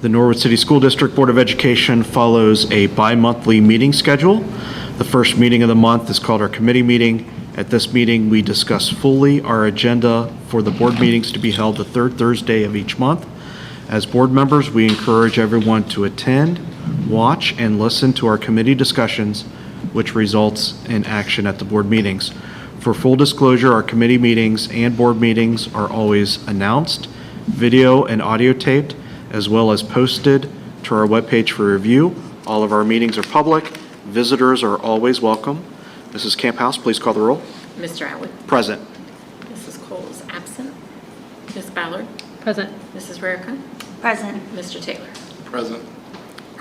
The Norwood City School District Board of Education follows a bi-monthly meeting schedule. The first meeting of the month is called our committee meeting. At this meeting, we discuss fully our agenda for the board meetings to be held the third Thursday of each month. As board members, we encourage everyone to attend, watch, and listen to our committee discussions, which results in action at the board meetings. For full disclosure, our committee meetings and board meetings are always announced, video and audio taped, as well as posted to our webpage for review. All of our meetings are public. Visitors are always welcome. Mrs. Camphouse, please call the roll. Mr. Atwood. Present. Mrs. Cole is absent. Ms. Ballard. Present. Mrs. Rarica. Present. Mr. Taylor. Present.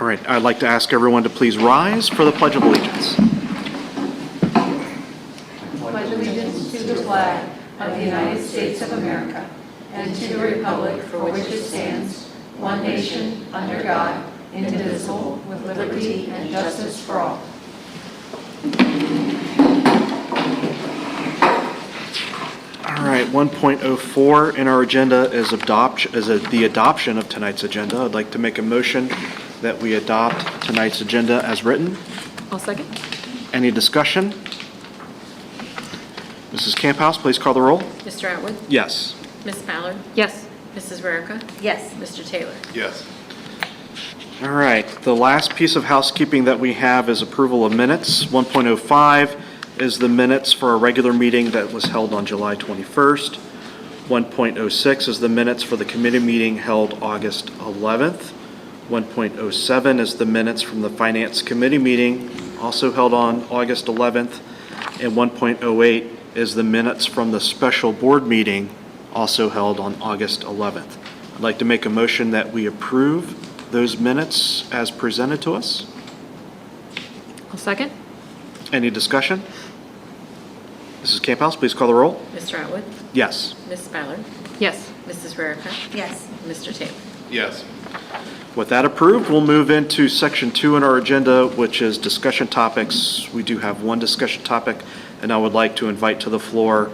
All right, I'd like to ask everyone to please rise for the Pledge of Allegiance. Pledge allegiance to the flag of the United States of America and to the republic for which it stands, one nation, under God, indivisible, with liberty and justice for all. All right, 1.04 in our agenda is the adoption of tonight's agenda. I'd like to make a motion that we adopt tonight's agenda as written. I'll second. Any discussion? Mrs. Camphouse, please call the roll. Mr. Atwood. Yes. Ms. Ballard. Yes. Mrs. Rarica. Yes. Mr. Taylor. Yes. All right, the last piece of housekeeping that we have is approval of minutes. 1.05 is the minutes for a regular meeting that was held on July 21st. 1.06 is the minutes for the committee meeting held August 11th. 1.07 is the minutes from the Finance Committee meeting, also held on August 11th. And 1.08 is the minutes from the special board meeting, also held on August 11th. I'd like to make a motion that we approve those minutes as presented to us. I'll second. Any discussion? Mrs. Camphouse, please call the roll. Mr. Atwood. Yes. Ms. Ballard. Yes. Mrs. Rarica. Yes. Mr. Taylor. Yes. With that approved, we'll move into section 2 in our agenda, which is discussion topics. We do have one discussion topic, and I would like to invite to the floor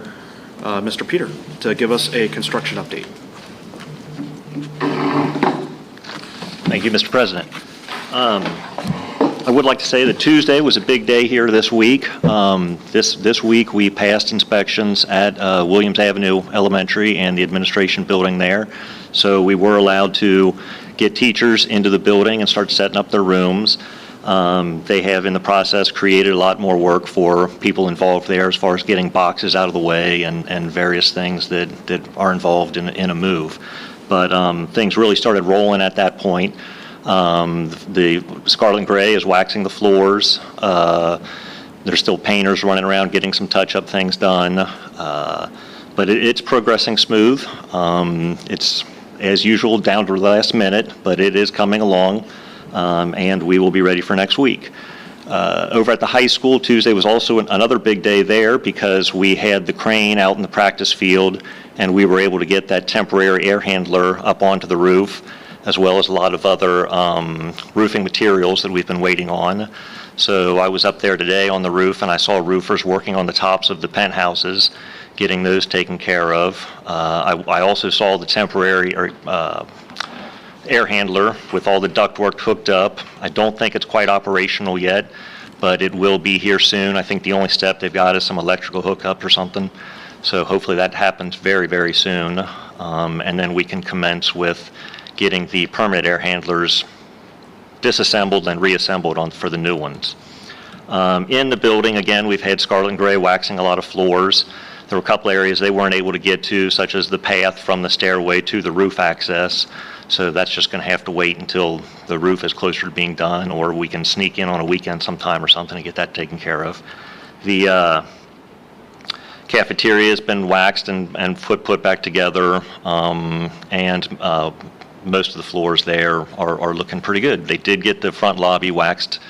Mr. Peter to give us a construction update. Thank you, Mr. President. I would like to say that Tuesday was a big day here this week. This week we passed inspections at Williams Avenue Elementary and the administration building there. So we were allowed to get teachers into the building and start setting up their rooms. They have in the process created a lot more work for people involved there as far as getting boxes out of the way and various things that are involved in a move. But things really started rolling at that point. The Scarlet Gray is waxing the floors. There's still painters running around getting some touch-up things done. But it's progressing smooth. It's, as usual, down to the last minute, but it is coming along, and we will be ready for next week. Over at the high school, Tuesday was also another big day there because we had the crane out in the practice field, and we were able to get that temporary air handler up onto the roof, as well as a lot of other roofing materials that we've been waiting on. So I was up there today on the roof, and I saw roofers working on the tops of the penthouses, getting those taken care of. I also saw the temporary air handler with all the ductwork hooked up. I don't think it's quite operational yet, but it will be here soon. I think the only step they've got is some electrical hookup or something. So hopefully that happens very, very soon. And then we can commence with getting the permanent air handlers disassembled and reassembled for the new ones. In the building, again, we've had Scarlet Gray waxing a lot of floors. There were a couple areas they weren't able to get to, such as the path from the stairway to the roof access. So that's just going to have to wait until the roof is closer to being done, or we can sneak in on a weekend sometime or something to get that taken care of. The cafeteria has been waxed and put back together, and most of the floors there are looking pretty good. They did get the front lobby waxed.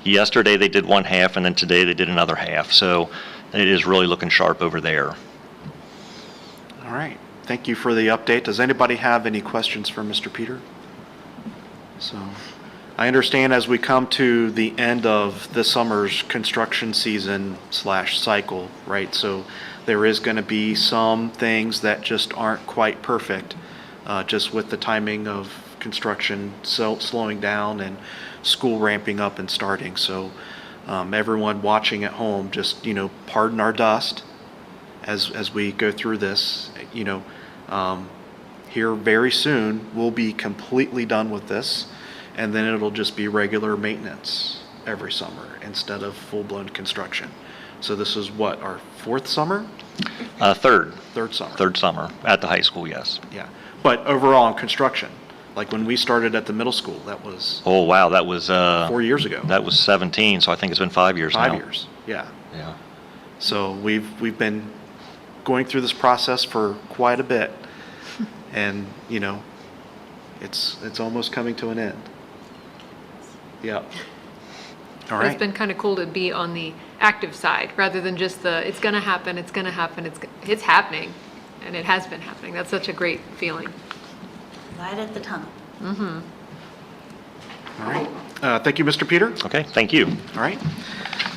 Yesterday they did one half, and then today they did another half. So it is really looking sharp over there. All right. Thank you for the update. Does anybody have any questions for Mr. Peter? So I understand as we come to the end of the summer's construction season / cycle, right? So there is going to be some things that just aren't quite perfect, just with the timing of construction slowing down and school ramping up and starting. So everyone watching at home, just, pardon our dust as we go through this. Here very soon, we'll be completely done with this, and then it'll just be regular maintenance every summer instead of full-blown construction. So this is what, our fourth summer? Third. Third summer. Third summer at the high school, yes. Yeah. But overall in construction, like when we started at the middle school, that was Oh, wow, that was, 4 years ago. that was 17, so I think it's been 5 years now. 5 years, yeah. Yeah. So we've been going through this process for quite a bit, and it's almost coming to an end. Yeah. All But right. it's been kind of cool to be on the active side rather than just it's going to happen, it's going to happen, it's happening, and it has been happening. That's such a great feeling. Light at the tunnel. All right. Thank you, Mr. Peter. Okay, thank you. All right.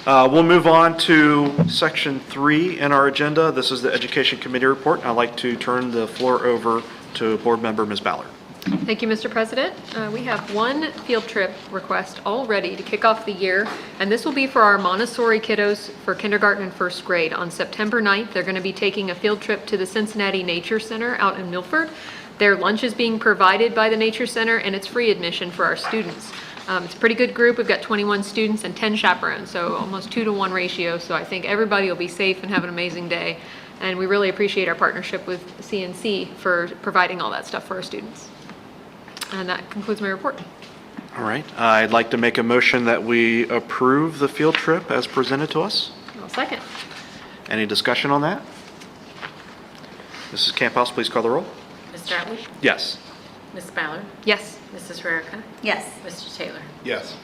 We'll move on to section 3 in our agenda. This is the Education Committee report. I'd like to turn the floor over to Board Member Ms. Ballard. Thank you, Mr. President. We have one field trip request all ready to kick off the year, and this will be for our Montessori kiddos for kindergarten and first grade. On September 9th, they're going to be taking a field trip to the Cincinnati Nature Center out in Milford. Their lunch is being provided by the Nature Center, and it's free admission for our students. It's a pretty good group. We've got 21 students and 10 chaperones, so almost 2-to-1 ratio. So I think everybody will be safe and have an amazing day. And we really appreciate our partnership with CNC for providing all that stuff for our students. And that concludes my report. All right. I'd like to make a motion that we approve the field trip as presented to us. I'll second. Any discussion on that? Mrs. Camp House, please call the roll. Mr. Atwood? Yes. Ms. Ballard? Yes. Mrs. Rarica? Yes. Mr. Taylor? Yes.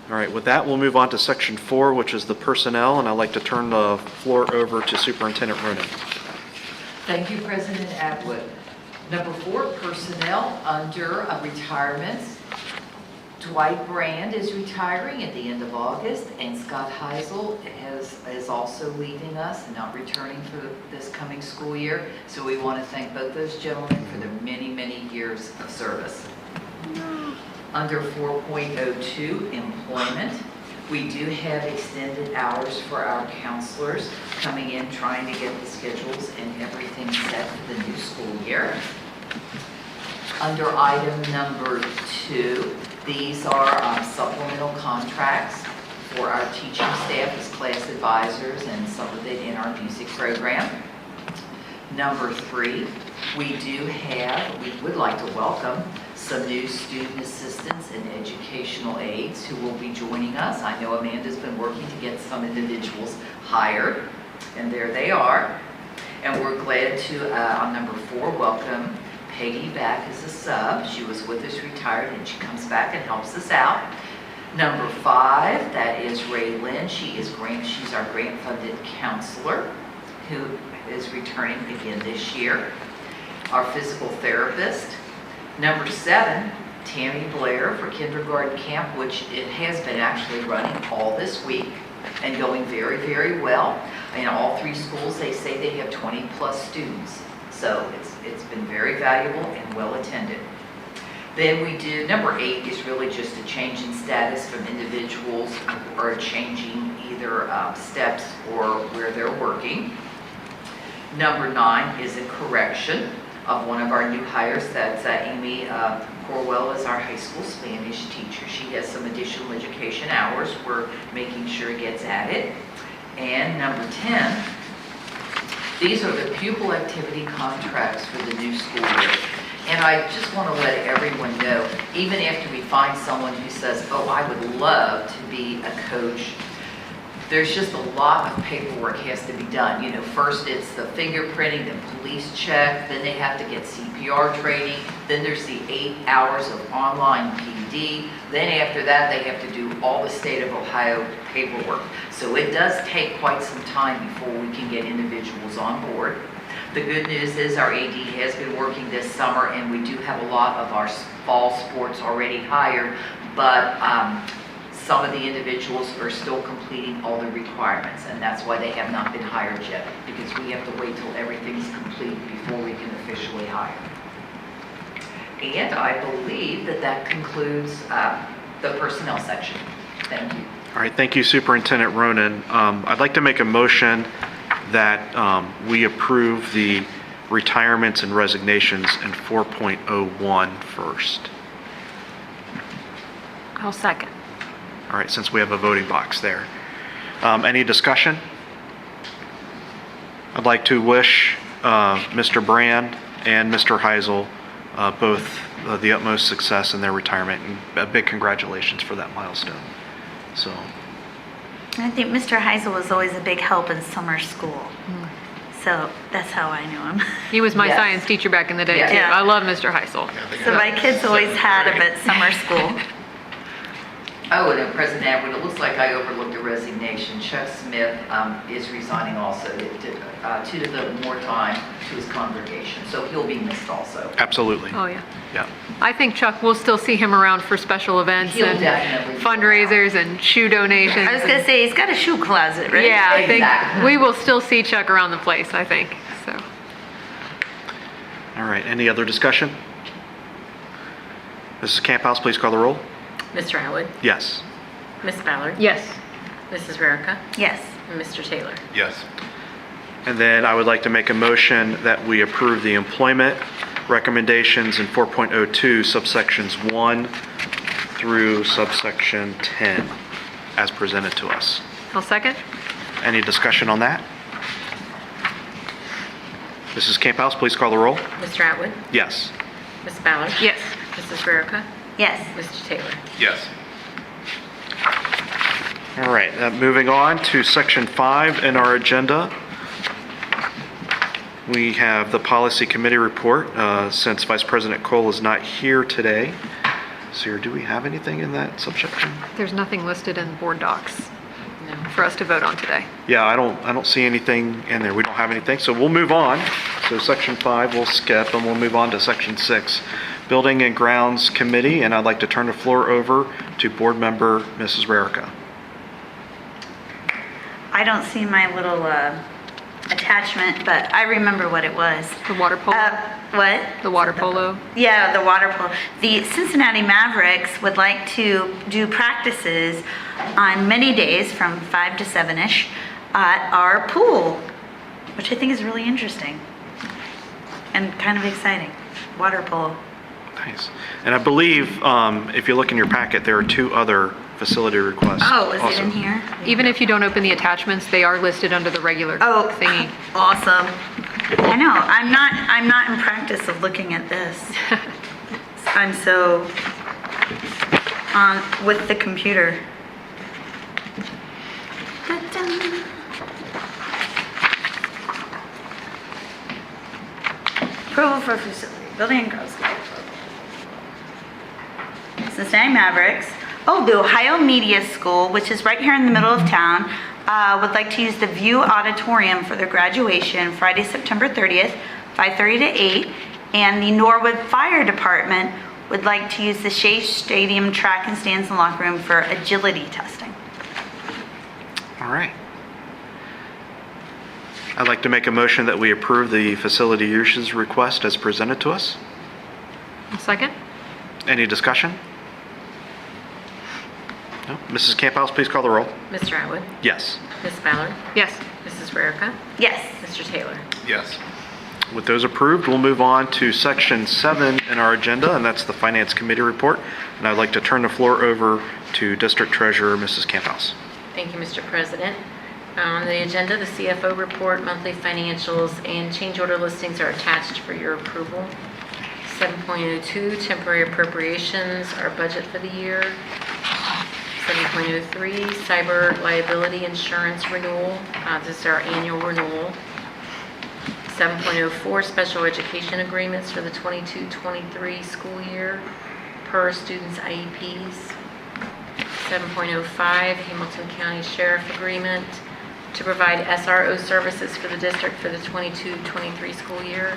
All right, with that, we'll move on to section 4, which is the personnel, and I'd like to turn the floor over to Superintendent Ronan. Thank you, President Atwood. Number 4, personnel under retirements. Dwight Brand is retiring at the end of August, and Scott Heisel is also leaving us and not returning for this coming school year. So we want to thank both those gentlemen for their many, many years of service. Under 4.02, employment, we do have extended hours for our counselors coming in, trying to get the schedules and everything set for the new school year. Under item number 2, these are supplemental contracts for our teaching staff as class advisors and some of it in our music program. Number 3, we would like to welcome some new student assistants and educational aides who will be joining us. I know Amanda's been working to get some individuals hired, and there they are. And we're glad to, on number 4, welcome Peggy back as a sub. She was with us, retired, and she comes back and helps us out. Number 5, that is Ray Lynn. She's our grant-funded counselor who is returning again this year. Our physical therapist. Number 7, Tammy Blair for kindergarten camp, which it has been actually running all this week and going very, very well. In all 3 schools, they say they have 20-plus students. So it's been very valuable and well attended. Then we do, number 8 is really just a change in status from individuals who are changing either steps or where they're working. Number 9 is a correction of one of our new hires. That's Amy Corwell is our high school Spanish teacher. She has some additional education hours. We're making sure it gets added. And number 10, these are the pupil activity contracts for the new school year. And I just want to let everyone know, even after we find someone who says, oh, I would love to be a coach, there's just a lot of paperwork has to be done. You know, first it's the fingerprinting, the police check, then they have to get CPR training, then there's the 8 hours of online PD, then after that they have to do all the state of Ohio paperwork. So it does take quite some time before we can get individuals on board. The good news is our AD has been working this summer, and we do have a lot of our fall sports already hired, but some of the individuals are still completing all the requirements, and that's why they have not been hired yet, because we have to wait till everything's complete before we can officially hire. And I believe that that concludes the personnel section. Thank you. All right, thank you, Superintendent Ronan. I'd like to make a motion that we approve the retirements and resignations in 4.01 first. I'll second. All right, since we have a voting box there. Any discussion? I'd like to wish Mr. Brand and Mr. Heisel both the utmost success in their retirement, and a big congratulations for that milestone. So, I think Mr. Heisel was always a big help in summer school. So that's how I knew him. He was my Yes. science teacher back in the day, Yeah. too. Yeah. I love Mr. Heisel. So my kids always had him at summer school. Oh, and President Atwood, it looks like I overlooked a resignation. Chuck Smith is resigning also to devote more time to his congregation, so he'll be missed also. absolutely. Oh, yeah. Yeah. I think Chuck, we'll still see him around for special events He'll and definitely be fundraisers and shoe donations. I was gonna say, he's got a shoe closet, right? Yeah, I think Exactly. we will still see Chuck around the place, I think, so. All right, any other discussion? Mrs. Camphouse, please call the roll. Mr. Atwood, Yes. Miss Ballard, Yes. Mrs. Rarica, Yes. and Mr. Taylor. Yes. And then I would like to make a motion that we approve the employment recommendations in 4.02 subsections 1 through subsection 10 as presented to us. I'll second. Any discussion on that? Mrs. Camphouse, please call the roll. Mr. Atwood, Yes. Miss Ballard. Yes. Mrs. Rarica, Yes. Mr. Taylor. Yes. All right, moving on to section 5 in our agenda. We have the policy committee report. Since Vice President Cole is not here today, Sarah, do we have anything in that subsection? There's nothing listed in board docs No. for us to vote on today. Yeah, I don't see anything in there. We don't have anything, so we'll move on. So section 5 we'll skip, and we'll move on to section 6, Building and Grounds Committee, and I'd like to turn the floor over to Board Member Mrs. Rarica. I don't see my little attachment, but I remember what it was. The water polo? What? The water polo? Yeah, the water polo. The Cincinnati Mavericks would like to do practices on many days from 5 to 7-ish at our pool, which I think is really interesting and kind of exciting. Water polo. Nice. And I believe, if you look in your packet, there are 2 other facility requests. Oh, is it also. in here? Even if you don't open the attachments, they are listed under the regular Oh, thingy. awesome. I know, I'm not in practice of looking at this. I'm so on with the computer. Da-dum. Approval for facility, building and grounds. Cincinnati Mavericks. Oh, the Ohio Media School, which is right here in the middle of town, would like to use the View Auditorium for their graduation Friday, September 30th, 5:30 to 8. And the Norwood Fire Department would like to use the Shea Stadium track and stands and locker room for agility testing. All right. I'd like to make a motion that we approve the facility uses request as presented to us. I'll second. Any discussion? No? Mrs. Camphouse, please call the roll. Mr. Atwood, Yes. Miss Ballard, Yes. Mrs. Rarica, Yes. Mr. Taylor. Yes. With those approved, we'll move on to section 7 in our agenda, and that's the Finance Committee report. And I'd like to turn the floor over to District Treasurer, Mrs. Camphouse. Thank you, Mr. President. On the agenda, the CFO report, monthly financials, and change order listings are attached for your approval. 7.02, temporary appropriations, our budget for the year. 7.03, cyber liability insurance renewal. This is our annual renewal. 7.04, special education agreements for the 22-23 school year per students' IEPs. 7.05, Hamilton County Sheriff Agreement to provide SRO services for the district for the 22-23 school year.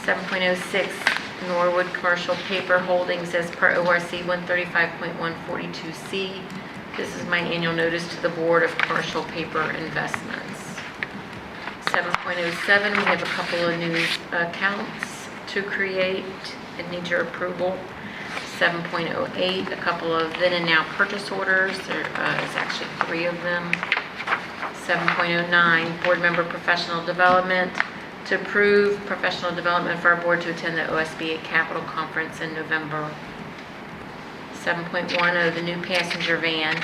7.06, Norwood Commercial Paper Holdings as per ORC 135.142C. This is my annual notice to the Board of Commercial Paper Investments. 7.07, we have a couple of new accounts to create. I need your approval. 7.08, a couple of then and now purchase orders. There is actually 3 of them. 7.09, board member professional development. To approve professional development for our board to attend the OSBA Capital Conference in November. 7.10, the new passenger van.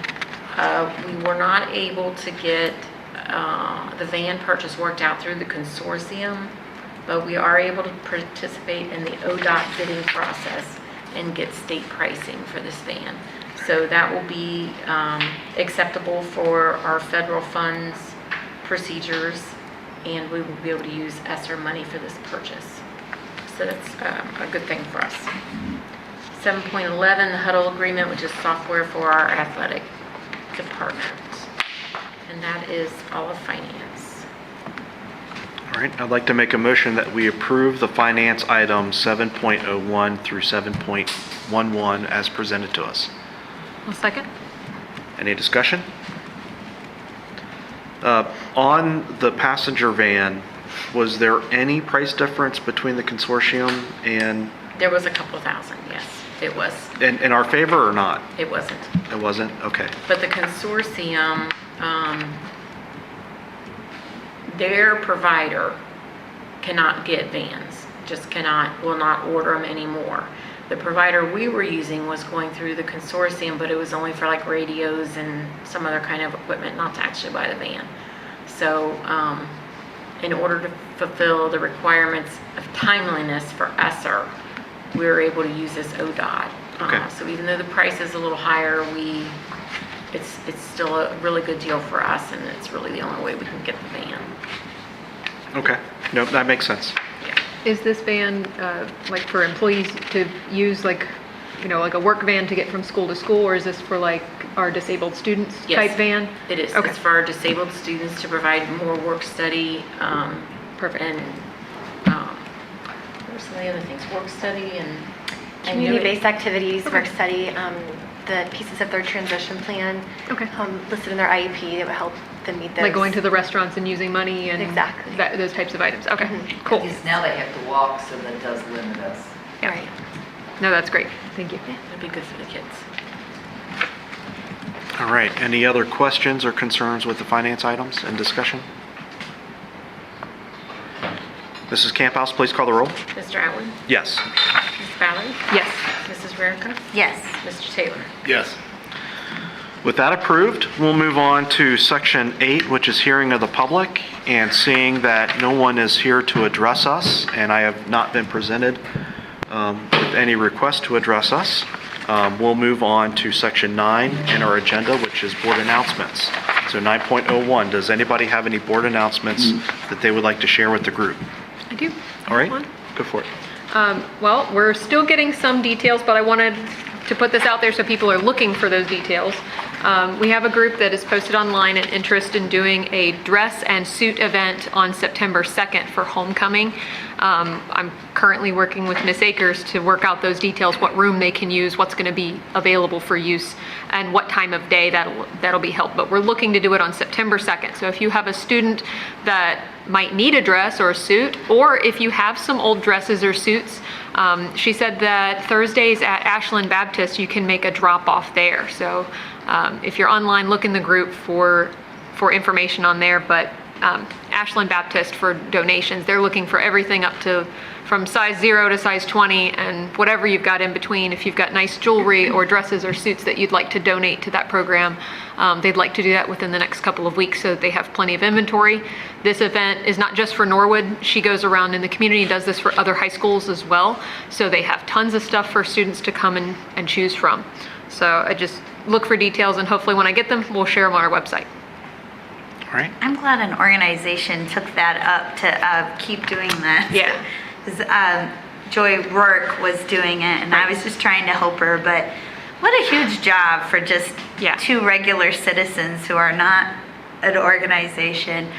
We were not able to get the van purchase worked out through the consortium, but we are able to participate in the ODOT bidding process and get state pricing for this van. So that will be acceptable for our federal funds procedures, and we will be able to use ESSER money for this purchase. So that's a good thing for us. 7.11, the huddle agreement, which is software for our athletic department. And that is all of finance. All right, I'd like to make a motion that we approve the finance items 7.01 through 7.11 as presented to us. I'll second. Any discussion? On the passenger van, was there any price difference between the consortium and There was a couple thousand, yes, it was. in our favor or not? It wasn't. It wasn't? Okay. But the consortium, their provider cannot get vans, just cannot, will not order them anymore. The provider we were using was going through the consortium, but it was only for like radios and some other kind of equipment, not to actually buy the van. So in order to fulfill the requirements of timeliness for ESSER, we were able to use this ODOT. Okay. So even though the price is a little higher, it's still a really good deal for us, and it's really the only way we can get the van. Okay. Nope, that makes sense. Yeah. Is this van like for employees to use like a work van to get from school to school, or is this for like our disabled students Yes. type van? It is. Okay. It's for our disabled students to provide more work study. Perfect. And what are some of the other things? Work study and Community-based activities, work study, the pieces of their transition plan Okay. listed in their IEP that would help them meet those. Like going to the restaurants and using money and Exactly. those types of items. Okay, cool. Because now they have to walk, so that does limit us. Yeah. Right. No, that's great. Thank you. it'd be good for the kids. All right. Any other questions or concerns with the finance items and discussion? Mrs. Camphouse, please call the roll. Mr. Atwood? Yes. Ms. Ballard? Yes. Mrs. Rarica? Yes. Mr. Taylor? Yes. With that approved, we'll move on to Section 8, which is hearing of the public. And seeing that no one is here to address us, and I have not been presented with any request to address us, we'll move on to Section 9 in our agenda, which is board announcements. So 9.01, does anybody have any board announcements that they would like to share with the group? I do. All right, One. go for it. Well, we're still getting some details, but I wanted to put this out there so people are looking for those details. We have a group that is posted online and interest in doing a dress and suit event on September 2nd for homecoming. I'm currently working with Miss Akers to work out those details, what room they can use, what's going to be available for use, and what time of day that'll be held. But we're looking to do it on September 2nd. So if you have a student that might need a dress or a suit, or if you have some old dresses or suits, she said that Thursdays at Ashland Baptist, you can make a drop-off there. So if you're online, look in the group for information on there. But Ashland Baptist for donations, they're looking for everything up to from size 0 to size 20 and whatever you've got in between. If you've got nice jewelry or dresses or suits that you'd like to donate to that program, they'd like to do that within the next couple of weeks so that they have plenty of inventory. This event is not just for Norwood. She goes around in the community and does this for other high schools as well. So they have tons of stuff for students to come and choose from. So I just look for details, and hopefully when I get them, we'll share them on our website. All right. I'm glad an organization took that up to keep doing this. Yeah. Because Joy Rourke was doing it, and I was just trying to help her. But what a huge job for just Yeah. 2 regular citizens who are not an organization.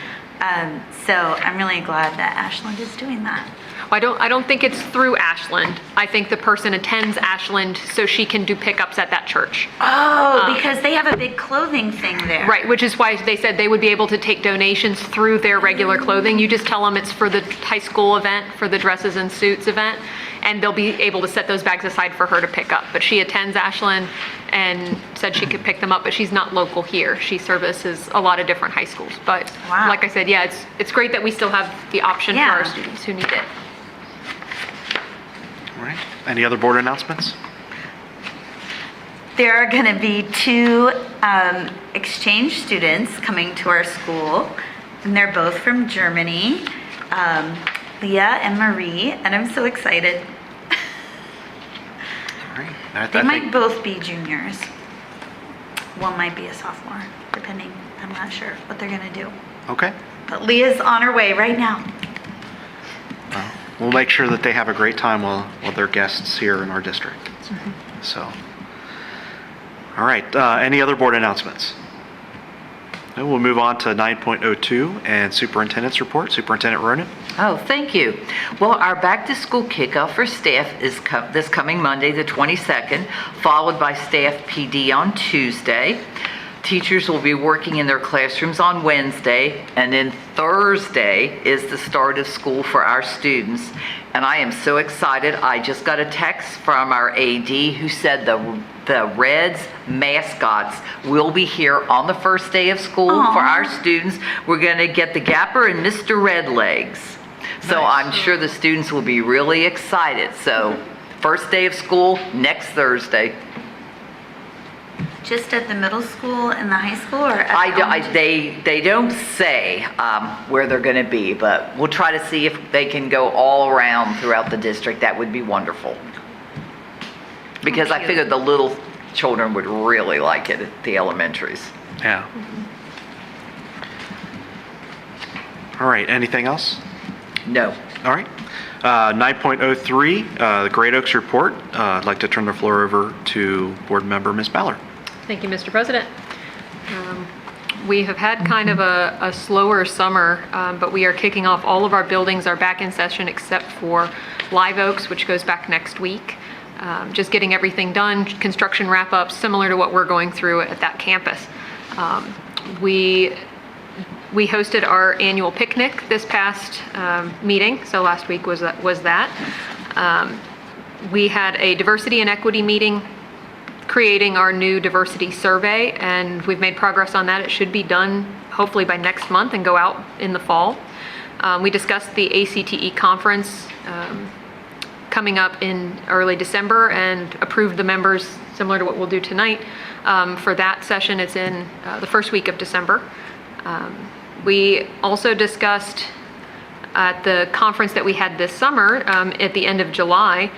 So I'm really glad that Ashland is doing that. I don't think it's through Ashland. I think the person attends Ashland so she can do pickups at that church. Oh, because they have a big clothing thing there. Right, which is why they said they would be able to take donations through their regular clothing. You just tell them it's for the high school event, for the dresses and suits event, and they'll be able to set those bags aside for her to pick up. But she attends Ashland and said she could pick them up, but she's not local here. She services a lot of different high schools. But Wow. like I said, yeah, it's great that we still have the option for Yeah. our students who need it. All right. Any other board announcements? There are going to be 2 exchange students coming to our school, and they're both from Germany, Leah and Marie, and I'm so excited. All right. I They think- might both be juniors. One might be a sophomore, depending. I'm not sure what they're going to do. Okay. But Leah's on her way right now. We'll make sure that they have a great time while they're guests here in our district. So, all right. Any other board announcements? No, we'll move on to 9.02 and superintendent's report. Superintendent Ronan. Oh, thank you. Well, our back-to-school kickoff for staff is this coming Monday, the 22nd, followed by staff PD on Tuesday. Teachers will be working in their classrooms on Wednesday, and then Thursday is the start of school for our students. And I am so excited. I just got a text from our AD who said the Reds mascots will be here on the first day of school for our students. We're going to get the Gapper and Mr. Redlegs. So I'm sure the students will be really excited. So first day of school, next Thursday. Just at the middle school and the high school, or at the elementary? They don't say where they're going to be, but we'll try to see if they can go all around throughout the district. That would be wonderful. Because I figured the little children would really like it at the elementaries. Yeah. All right. Anything else? No. All right. 9.03, the Great Oaks report. I'd like to turn the floor over to board member Ms. Ballard. Thank you, Mr. President. We have had kind of a slower summer, but we are kicking off. All of our buildings are back in session except for Live Oaks, which goes back next week. Just getting everything done, construction wrap-ups, similar to what we're going through at that campus. We hosted our annual picnic this past meeting, so last week was that. We had a diversity and equity meeting creating our new diversity survey, and we've made progress on that. It should be done hopefully by next month and go out in the fall. We discussed the ACTE conference coming up in early December and approved the members, similar to what we'll do tonight. For that session, it's in the first week of December. We also discussed at the conference that we had this summer, at the end of July,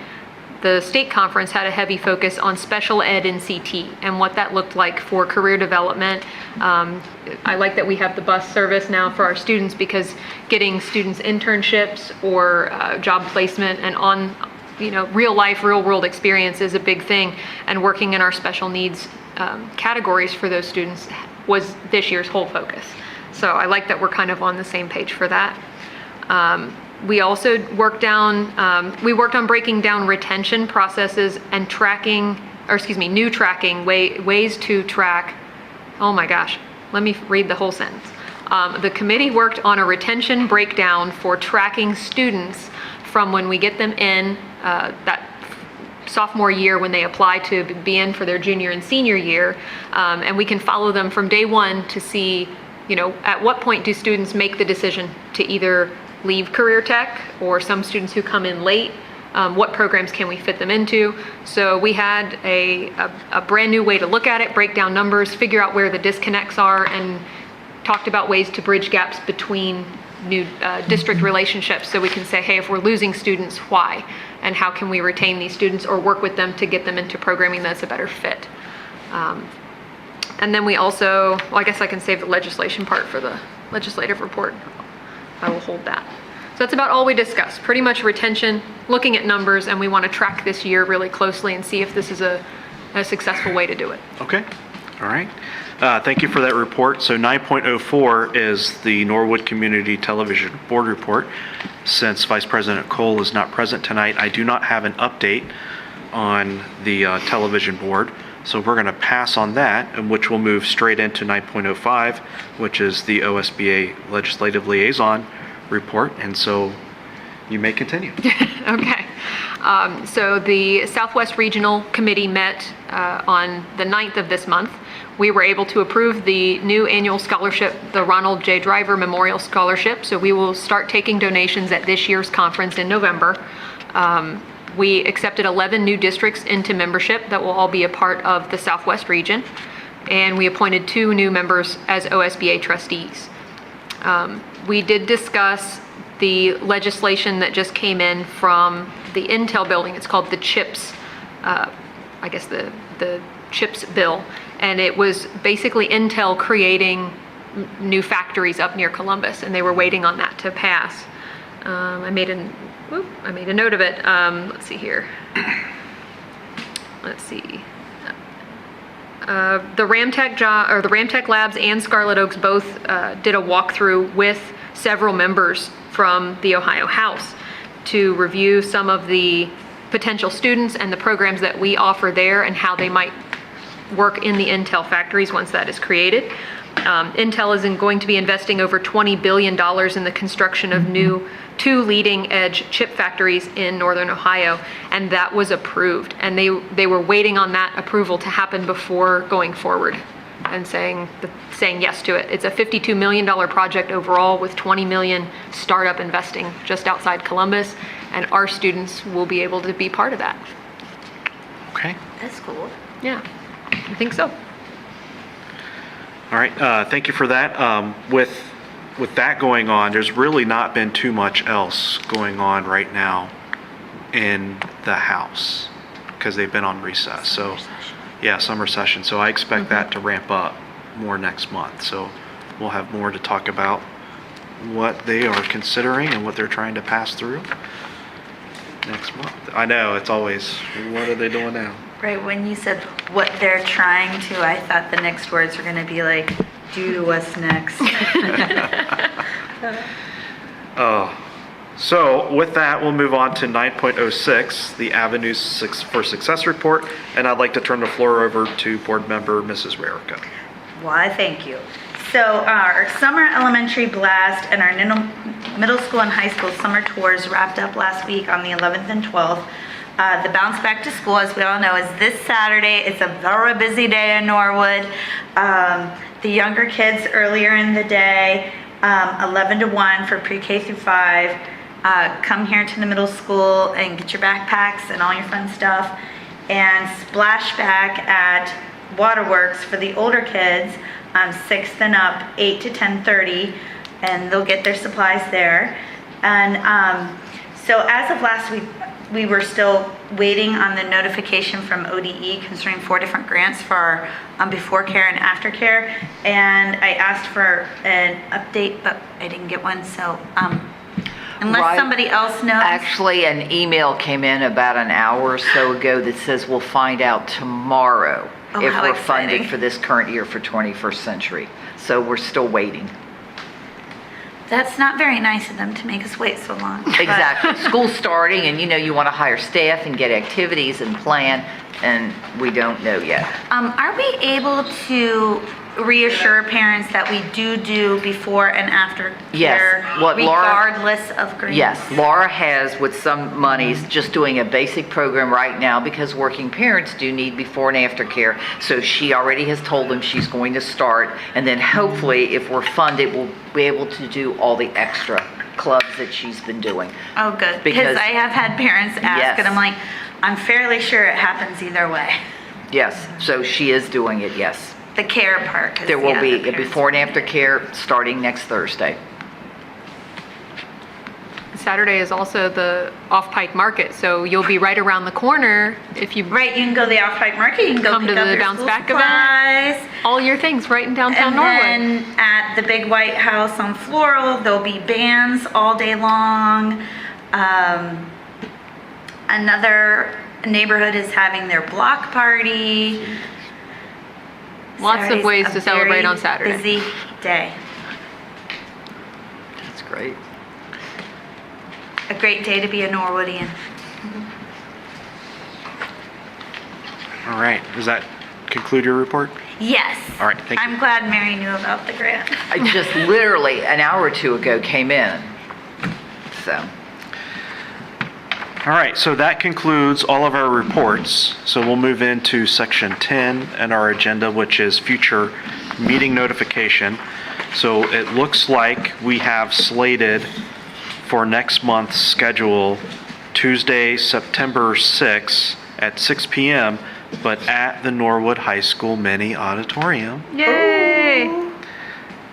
the state conference had a heavy focus on special ed and CT and what that looked like for career development. I like that we have the bus service now for our students, because getting students internships or job placement and on, real life, real world experience is a big thing. And working in our special needs categories for those students was this year's whole focus. So I like that we're kind of on the same page for that. We also worked on breaking down retention processes and new tracking, ways to track. Oh my gosh, let me read the whole sentence. The committee worked on a retention breakdown for tracking students from when we get them in that sophomore year when they apply to be in for their junior and senior year. And we can follow them from day one to see, at what point do students make the decision to either leave career tech, or some students who come in late, what programs can we fit them into? So we had a brand new way to look at it, break down numbers, figure out where the disconnects are, and talked about ways to bridge gaps between new district relationships, so we can say, hey, if we're losing students, why? And how can we retain these students or work with them to get them into programming that's a better fit? And then we also, I guess I can save the legislation part for the legislative report. I will hold that. So that's about all we discussed. Pretty much retention, looking at numbers, and we want to track this year really closely and see if this is a successful way to do it. Okay. All right. Thank you for that report. So 9.04 is the Norwood Community Television Board Report. Since Vice President Cole is not present tonight, I do not have an update on the television board. So we're going to pass on that, and which will move straight into 9.05, which is the OSBA Legislative Liaison Report. And so you may continue. Okay. So the Southwest Regional Committee met on the 9th of this month. We were able to approve the new annual scholarship, the Ronald J. Driver Memorial Scholarship. So we will start taking donations at this year's conference in November. We accepted 11 new districts into membership that will all be a part of the Southwest region. And we appointed 2 new members as OSBA trustees. We did discuss the legislation that just came in from the Intel building. It's called the CHIPS, I guess the CHIPS bill. And it was basically Intel creating new factories up near Columbus, and they were waiting on that to pass. I made a note of it. Let's see here. Let's see. The Ramtech Labs and Scarlet Oaks both did a walkthrough with several members from the Ohio House to review some of the potential students and the programs that we offer there and how they might work in the Intel factories once that is created. Intel is going to be investing over $20 billion in the construction of new 2 leading-edge chip factories in Northern Ohio, and that was approved. And they were waiting on that approval to happen before going forward and saying yes to it. It's a $52 million project overall with $20 million startup investing just outside Columbus, and our students will be able to be part of that. Okay. That's cool. Yeah, I think so. All right. Thank you for that. With that going on, there's really not been too much else going on right now in the House because they've been on recess. So, yeah, summer session. So I expect that to ramp up more next month. So we'll have more to talk about what they are considering and what they're trying to pass through next month. I know, it's always, what are they doing now? Right, when you said what they're trying to, I thought the next words were going to be like, do to us next. So with that, we'll move on to 9.06, the Avenues for Success Report, and I'd like to turn the floor over to Board Member Mrs. Rarica. Why, thank you. So our summer elementary blast and our middle school and high school summer tours wrapped up last week on the 11th and 12th. The bounce back to school, as we all know, is this Saturday. It's a very busy day in Norwood. The younger kids earlier in the day, 11 to 1 for pre-K through 5. Come here to the middle school and get your backpacks and all your fun stuff. And splash back at Waterworks for the older kids, 6th and up, 8 to 10:30, and they'll get their supplies there. And so as of last week, we were still waiting on the notification from ODE concerning 4 different grants for our before care and after care. And I asked for an update, but I didn't get one. So unless Right. somebody else knows. Actually, an email came in about an hour or so ago that says we'll find out tomorrow Oh, if how we're exciting. funded for this current year for 21st Century. So we're still waiting. That's not very nice of them to make us wait so long. But- Exactly. School's starting and you want to hire staff and get activities and plan, and we don't know yet. Are we able to reassure parents that we do before and after Yes. care What Laura- regardless of grades? Yes, Laura has, with some monies, just doing a basic program right now because working parents do need before and after care. So she already has told them she's going to start, and then hopefully, if we're funded, we'll be able to do all the extra clubs that she's been doing. Oh, good. Because- Because I have had parents ask, Yes. and I'm like, I'm fairly sure it happens either way. Yes, so she is doing it, yes. The care part. 'cause, There will yeah, be the a parents- before and after care starting next Thursday. Saturday is also the off-pike market, so you'll be right around the corner if you Right, you can go to the off-pipe market, you can go Come pick to up the your bounce school back event. supplies. all your things right in downtown And Norwood. then at the big white house on Floral, there'll be bands all day long. Another neighborhood is having their block party. Lots of Saturday's ways a to celebrate very on Saturday. Busy day. That's great. A great day to be a Norwoodian. All right, does that conclude your report? Yes. All right, thank you. I'm glad Mary knew about the grant. I just literally an hour or two ago came in. So, All right, so that concludes all of our reports. So we'll move into section 10 in our agenda, which is future meeting notification. So it looks like we have slated for next month's schedule Tuesday, September 6th at 6 p.m., but at the Norwood High School Mini Auditorium. Yay!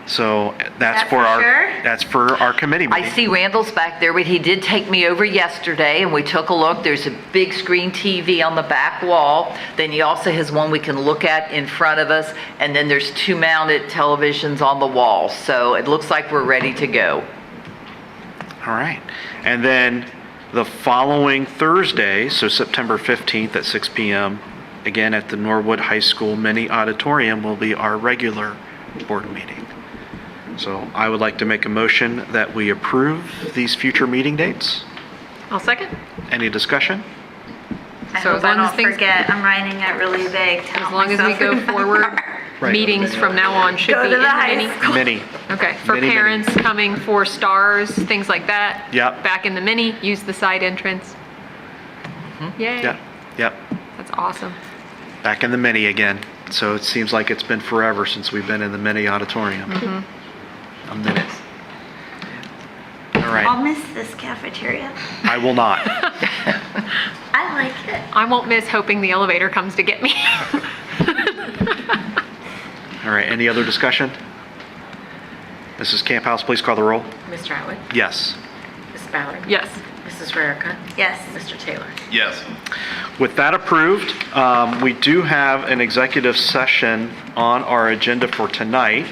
So that's That for for our, sure? that's for our committee I meeting. see Randall's back there, but he did take me over yesterday and we took a look. There's a big screen TV on the back wall. Then he also has one we can look at in front of us. And then there's 2 mounted televisions on the wall. So it looks like we're ready to go. All right. And then the following Thursday, so September 15th at 6 p.m., again at the Norwood High School Mini Auditorium will be our regular board meeting. So I would like to make a motion that we approve these future meeting dates. I'll second. Any discussion? I So hope as I long as don't things- forget. I'm writing it really big. to As help long as we myself go remember. forward, Right. meetings from now on should Go be to in the the high mini. school. Mini. Okay, for Mini, mini. parents coming for stars, things like that. Yep. Back in the mini, use the side entrance. Yay. Yep. Yep. That's awesome. Back in the mini again. So it seems like it's been forever since we've been in the mini auditorium. A minute. All I'll right. miss this cafeteria. I will not. I like it. I won't miss hoping the elevator comes to get me. All right. Any other discussion? Mrs. Camphouse, please call the roll. Mr. Atwood? Yes. Ms. Ballard? Yes. Mrs. Rarica? Yes. Mr. Taylor? Yes. With that approved, we do have an executive session on our agenda for tonight.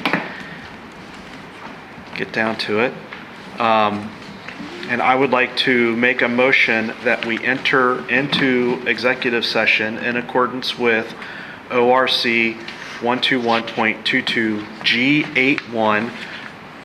Get down to it. And I would like to make a motion that we enter into executive session in accordance with ORC 121.22 G81